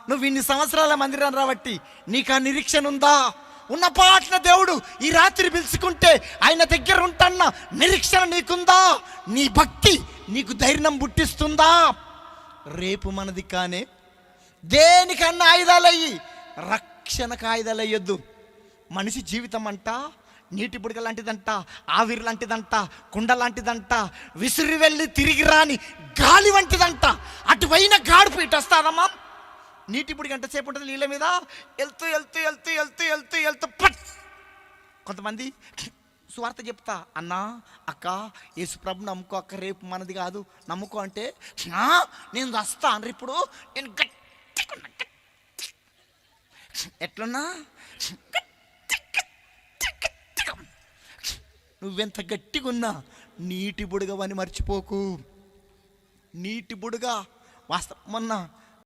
నువ్వు ఇన్ని సంవత్సరాల మందిరం రాబట్టి నీకు ఆ నిరీక్షణ ఉందా? ఉన్న పాటన దేవుడు ఈ రాత్రి పిలుచుకుంటే ఆయన దగ్గర ఉంటన్న నిరీక్షణ నీకుందా? నీ భక్తి నీకు ధైర్యం పుట్టిస్తుందా? రేపు మనది కానే దేనికన్నా ఆయుధాలయ్యి రక్షణకు ఆయుధాలయ్యొద్దు. మనిషి జీవితం అంట నీటి బుడగ లాంటిదంట, ఆవిరి లాంటిదంట, కుండ లాంటిదంట, విసిరి వెళ్ళి తిరిగి రాని గాలి వంటిదంట. అటువైన గాడుపు ఇటు వస్తాదమ్మా. నీటి బుడగ గంట సేపు ఉంటుంది నీళ్ళ మీద, వెళ్తూ వెళ్తూ వెళ్తూ వెళ్తూ వెళ్తూ వెళ్తూ పట్. కొంతమంది సువార్త చెప్తా, అన్నా అక్క యేసుప్రభు నమ్ముకో అక్క, రేపు మనది కాదు నమ్ముకో అంటే, నేను వస్తా అని ఇప్పుడు నేను గట్టికున్నా, ఎట్లున్నా నువ్వెంత గట్టిగా ఉన్నా నీటి బుడగవని మర్చిపోకు. నీటి బుడగ వాస్తవం. మొన్న